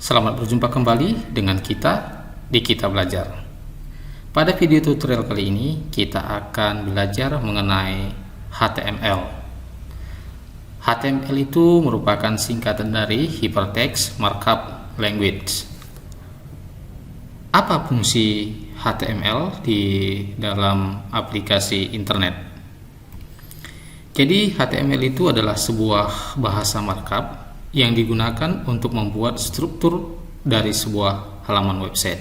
Selamat berjumpa kembali dengan kita di Kita Belajar. Pada video tutorial kali ini kita akan belajar mengenai HTML. HTML itu merupakan singkatan dari Hypertext Markup Language. Apa fungsi HTML di dalam aplikasi internet? Jadi HTML itu adalah sebuah bahasa markup yang digunakan untuk membuat struktur dari sebuah halaman website.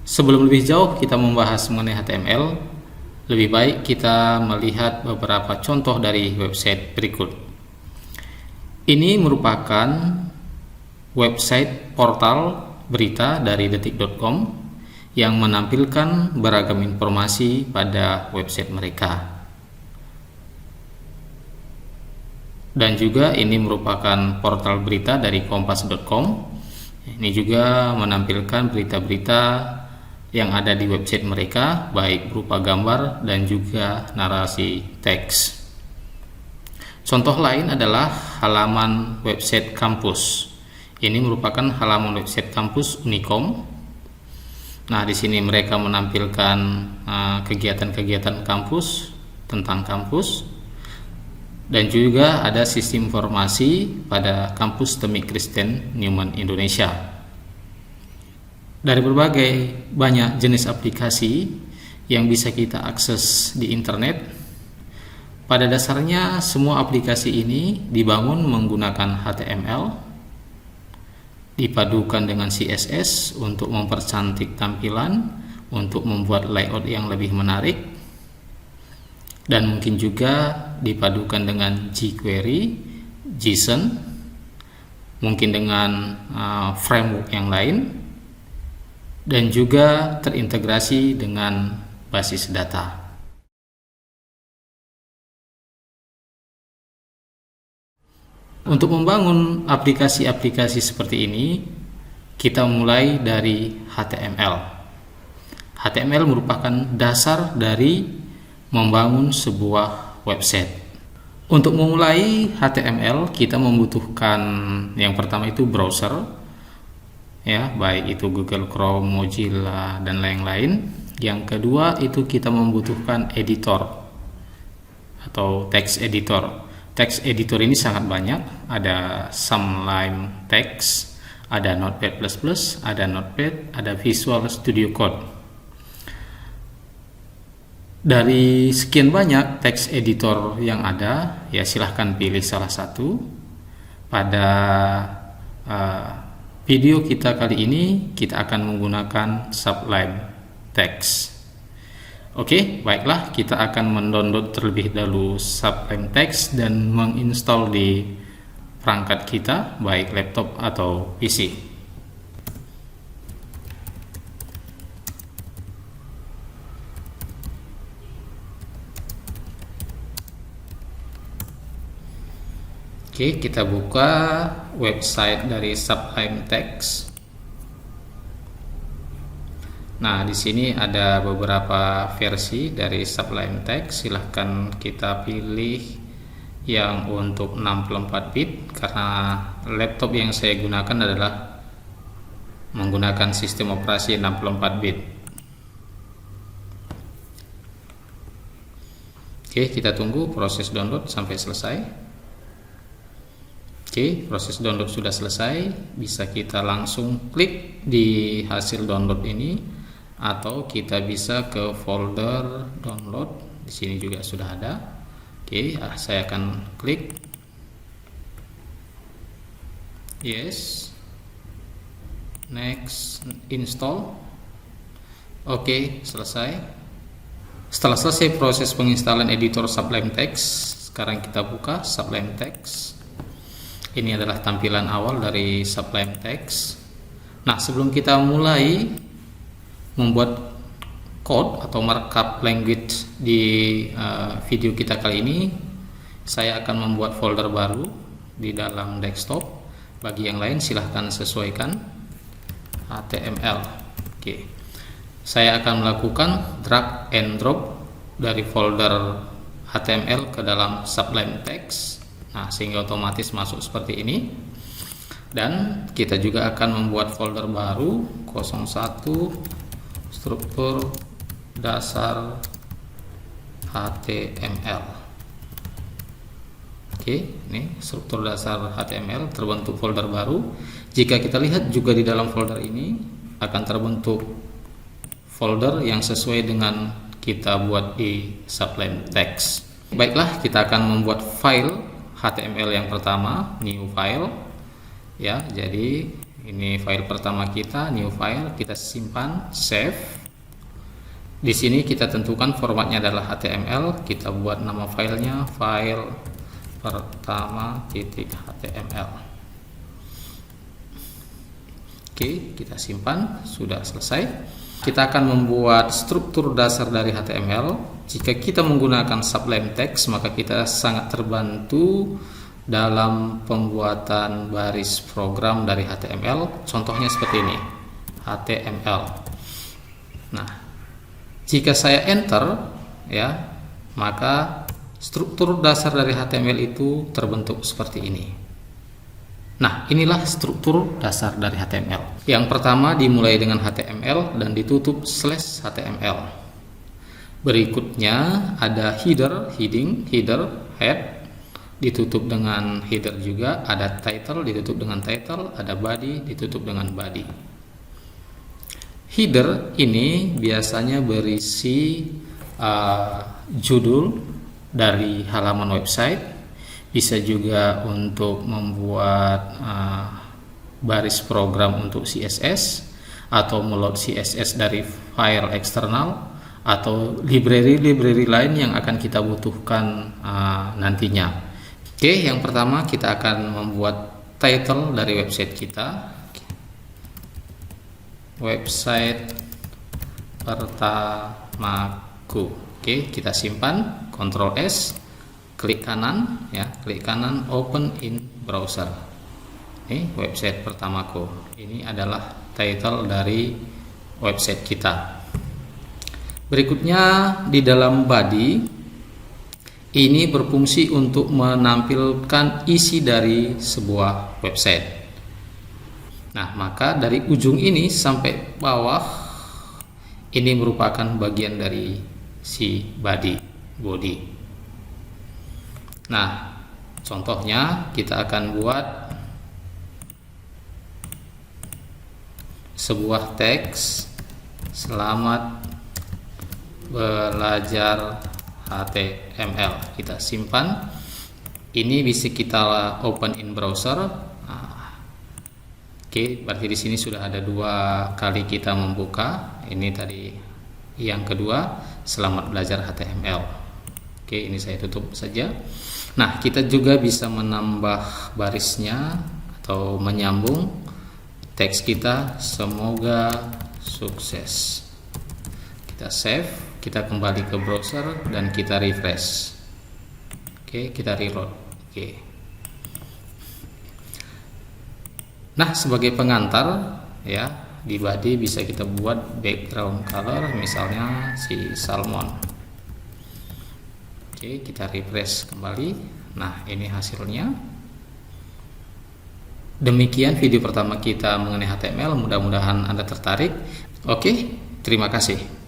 Sebelum lebih jauh kita membahas mengenai HTML, lebih baik kita melihat beberapa contoh dari website berikut. Ini merupakan website portal berita dari detik.com yang menampilkan beragam informasi pada website mereka. Dan juga ini merupakan portal berita dari kompas.com. Ini juga menampilkan berita-berita yang ada di website mereka, baik berupa gambar dan juga narasi teks. Contoh lain adalah halaman website kampus. Ini merupakan halaman website kampus Unicom. Nah, di sini mereka menampilkan kegiatan-kegiatan kampus, tentang kampus. Dan juga ada sistem informasi pada kampus Temik Kristen Newman Indonesia. Dari berbagai banyak jenis aplikasi yang bisa kita akses di internet, pada dasarnya semua aplikasi ini dibangun menggunakan HTML, dipadukan dengan CSS untuk mempercantik tampilan, untuk membuat layout yang lebih menarik, dan mungkin juga dipadukan dengan jQuery, JSON, mungkin dengan framework yang lain, dan juga terintegrasi dengan basis data. Untuk membangun aplikasi-aplikasi seperti ini, kita mulai dari HTML. HTML merupakan dasar dari membangun sebuah website. Untuk memulai HTML, kita membutuhkan yang pertama itu browser, ya, baik itu Google Chrome, Mozilla, dan lain-lain. Yang kedua itu kita membutuhkan editor atau text editor. Text editor ini sangat banyak, ada Sublime Text, ada Notepad++, ada Notepad, ada Visual Studio Code. Dari sekian banyak text editor yang ada, ya silahkan pilih salah satu. Pada video kita kali ini, kita akan menggunakan Sublime Text. Oke, baiklah, kita akan mendownload terlebih dahulu Sublime Text dan menginstal di perangkat kita, baik laptop atau PC. Oke, kita buka website dari Sublime Text. Nah, di sini ada beberapa versi dari Sublime Text. Silahkan kita pilih yang untuk 64 bit karena laptop yang saya gunakan adalah menggunakan sistem operasi 64 bit. Oke, kita tunggu proses download sampai selesai. Oke, proses download sudah selesai. Bisa kita langsung klik di hasil download ini, atau kita bisa ke folder download. Di sini juga sudah ada. Oke, saya akan klik yes, next, install. Oke, selesai. Setelah selesai proses penginstalan editor Sublime Text, sekarang kita buka Sublime Text. Ini adalah tampilan awal dari Sublime Text. Nah, sebelum kita mulai membuat code atau markup language di video kita kali ini, saya akan membuat folder baru di dalam desktop. Bagi yang lain silahkan sesuaikan HTML. Oke, saya akan melakukan drag and drop dari folder HTML ke dalam Sublime Text. Nah, sehingga otomatis masuk seperti ini. Dan kita juga akan membuat folder baru 01 struktur dasar HTML. Oke, ini struktur dasar HTML terbentuk folder baru. Jika kita lihat juga di dalam folder ini akan terbentuk folder yang sesuai dengan kita buat di Sublime Text. Baiklah, kita akan membuat file HTML yang pertama, new file. Ya, jadi ini file pertama kita, new file, kita simpan, save. Di sini kita tentukan formatnya adalah HTML, kita buat nama filenya file pertama.html. Oke, kita simpan, sudah selesai. Kita akan membuat struktur dasar dari HTML. Jika kita menggunakan Sublime Text, maka kita sangat terbantu dalam pembuatan baris program dari HTML. Contohnya seperti ini, HTML. Nah, jika saya enter, ya, maka struktur dasar dari HTML itu terbentuk seperti ini. Nah, inilah struktur dasar dari HTML. Yang pertama dimulai dengan HTML dan ditutup /HTML. Berikutnya ada header, head, ditutup dengan header juga, ada title, ditutup dengan title, ada body, ditutup dengan body. Header ini biasanya berisi judul dari halaman website. Bisa juga untuk membuat baris program untuk CSS atau meload CSS dari file eksternal atau library lain yang akan kita butuhkan nantinya. Oke, yang pertama kita akan membuat title dari website kita. Website pertamaku. Oke, kita simpan, Ctrl S. Klik kanan, ya, klik kanan, open in browser. Ini website pertamaku. Ini adalah title dari website kita. Berikutnya di dalam body ini berfungsi untuk menampilkan isi dari sebuah website. Nah, maka dari ujung ini sampai bawah ini merupakan bagian dari si body. Nah, contohnya kita akan buat sebuah teks, selamat belajar HTML. Kita simpan. Ini bisa kita open in browser. Oke, berarti di sini sudah ada 2 kali kita membuka. Ini tadi yang kedua, selamat belajar HTML. Oke, ini saya tutup saja. Nah, kita juga bisa menambah barisnya atau menyambung teks kita, semoga sukses. Kita save, kita kembali ke browser dan kita refresh. Oke, kita reload. Oke. Nah, sebagai pengantar, ya, di body bisa kita buat background color, misalnya si salmon. Oke, kita refresh kembali. Nah, ini hasilnya. Demikian video pertama kita mengenai HTML. Mudah-mudahan Anda tertarik. Oke, terima kasih.